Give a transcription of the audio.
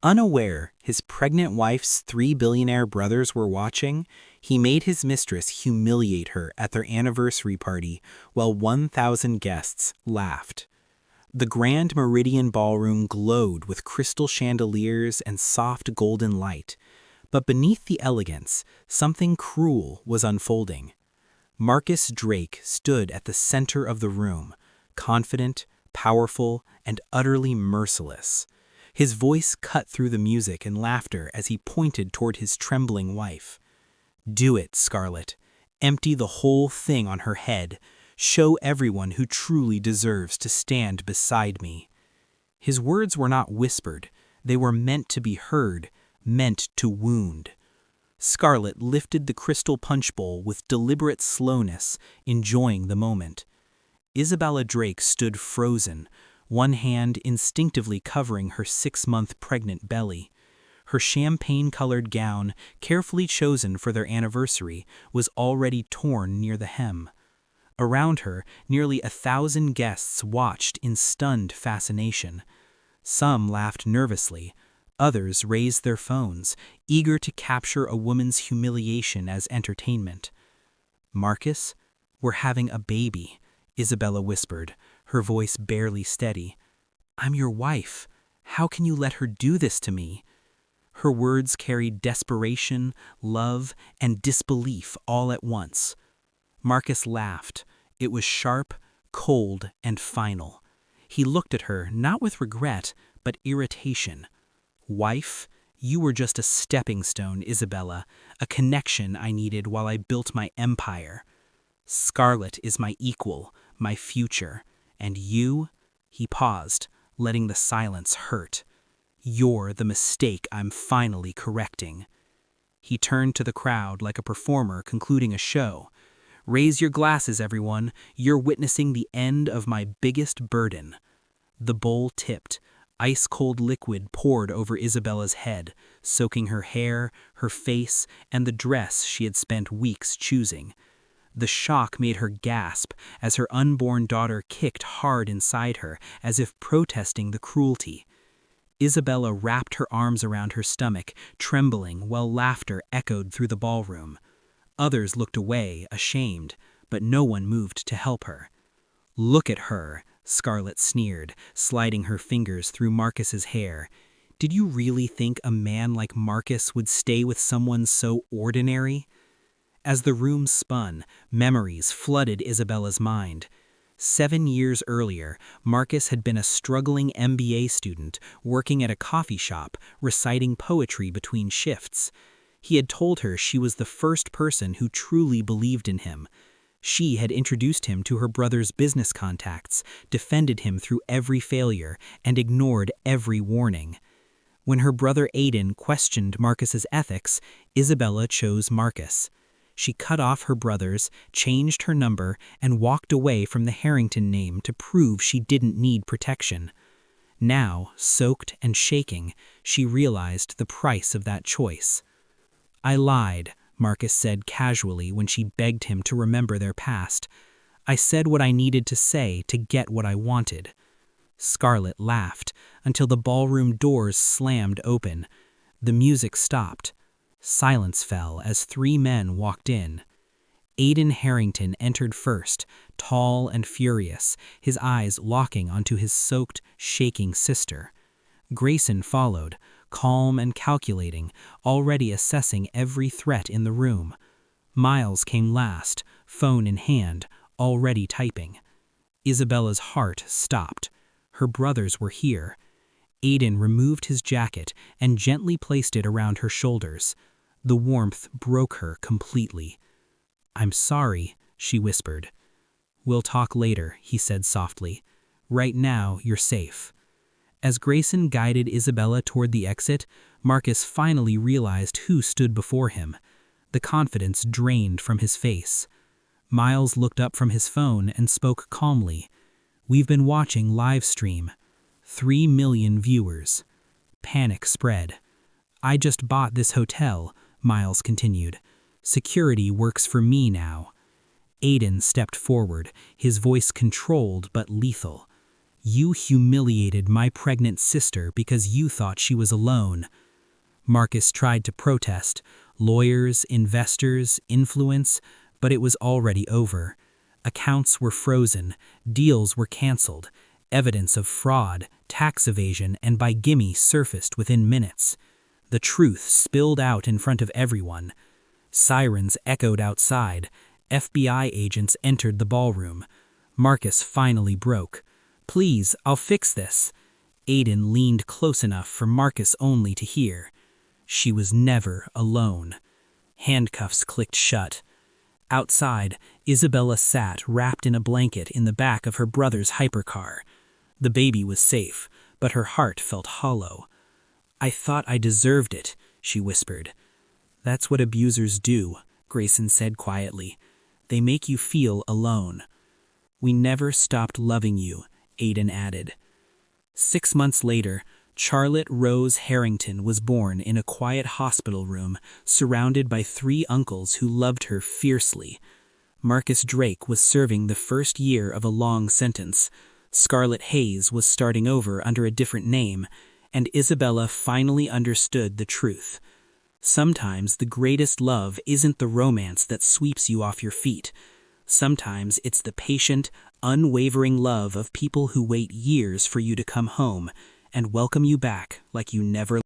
Unaware his pregnant wife's 3 billionaire brothers were watching, he made his mistress humiliate her at their anniversary party while 1,000 guests laughed. The Grand Meridian Ballroom glowed with crystal chandeliers and soft golden light, but beneath the elegance, something cruel was unfolding. Marcus Drake stood at the center of the room, confident, powerful, and utterly merciless. His voice cut through the music and laughter as he pointed toward his trembling wife. "Do it, Scarlett. Empty the whole thing on her head. Show everyone who truly deserves to stand beside me." His words were not whispered. They were meant to be heard, meant to wound. Scarlett lifted the crystal punch bowl with deliberate slowness, enjoying the moment. Isabella Drake stood frozen, one hand instinctively covering her 6-month pregnant belly. Her champagne-colored gown, carefully chosen for their anniversary, was already torn near the hem. Around her, nearly 1,000 guests watched in stunned fascination. Some laughed nervously. Others raised their phones, eager to capture a woman's humiliation as entertainment. "Marcus, we're having a baby," Isabella whispered, her voice barely steady. "I'm your wife. How can you let her do this to me?" Her words carried desperation, love, and disbelief all at once. Marcus laughed. It was sharp, cold, and final. He looked at her, not with regret, but irritation. "Wife, you were just a stepping stone, Isabella, a connection I needed while I built my empire. Scarlett is my equal, my future, and you," he paused, letting the silence hurt. "You're the mistake I'm finally correcting." He turned to the crowd like a performer concluding a show. "Raise your glasses, everyone. You're witnessing the end of my biggest burden." The bowl tipped. Ice-cold liquid poured over Isabella's head, soaking her hair, her face, and the dress she had spent weeks choosing. The shock made her gasp as her unborn daughter kicked hard inside her, as if protesting the cruelty. Isabella wrapped her arms around her stomach, trembling while laughter echoed through the ballroom. Others looked away, ashamed, but no one moved to help her. "Look at her," Scarlett sneered, sliding her fingers through Marcus's hair. "Did you really think a man like Marcus would stay with someone so ordinary?" As the room spun, memories flooded Isabella's mind. 7 years earlier, Marcus had been a struggling MBA student working at a coffee shop, reciting poetry between shifts. He had told her she was the first person who truly believed in him. She had introduced him to her brother's business contacts, defended him through every failure, and ignored every warning. When her brother Aiden questioned Marcus's ethics, Isabella chose Marcus. She cut off her brothers, changed her number, and walked away from the Harrington name to prove she didn't need protection. Now, soaked and shaking, she realized the price of that choice. "I lied," Marcus said casually when she begged him to remember their past. "I said what I needed to say to get what I wanted." Scarlett laughed until the ballroom doors slammed open. The music stopped. Silence fell as 3 men walked in. Aiden Harrington entered first, tall and furious, his eyes locking onto his soaked, shaking sister. Grayson followed, calm and calculating, already assessing every threat in the room. Miles came last, phone in hand, already typing. Isabella's heart stopped. Her brothers were here. Aiden removed his jacket and gently placed it around her shoulders. The warmth broke her completely. "I'm sorry," she whispered. "We'll talk later," he said softly. "Right now, you're safe." As Grayson guided Isabella toward the exit, Marcus finally realized who stood before him. The confidence drained from his face. Miles looked up from his phone and spoke calmly. "We've been watching live stream. 3 million viewers." Panic spread. "I just bought this hotel," Miles continued. "Security works for me now." Aiden stepped forward, his voice controlled but lethal. You humiliated my pregnant sister because you thought she was alone. Marcus tried to protest, lawyers, investors, influence, but it was already over. Accounts were frozen, deals were canceled, evidence of fraud, tax evasion, and bigamy surfaced within minutes. The truth spilled out in front of everyone. Sirens echoed outside. FBI agents entered the ballroom. Marcus finally broke. "Please, I'll fix this." Aiden leaned close enough for Marcus only to hear. She was never alone. Handcuffs clicked shut. Outside, Isabella sat wrapped in a blanket in the back of her brother's hypercar. The baby was safe, but her heart felt hollow. "I thought I deserved it," she whispered. "That's what abusers do," Grayson said quietly. "They make you feel alone." "We never stopped loving you," Aiden added. 6 months later, Charlotte Rose Harrington was born in a quiet hospital room, surrounded by 3 uncles who loved her fiercely. Marcus Drake was serving the first year of a long sentence. Scarlett Hayes was starting over under a different name, and Isabella finally understood the truth. Sometimes the greatest love isn't the romance that sweeps you off your feet. Sometimes it's the patient, unwavering love of people who wait years for you to come home and welcome you back like you never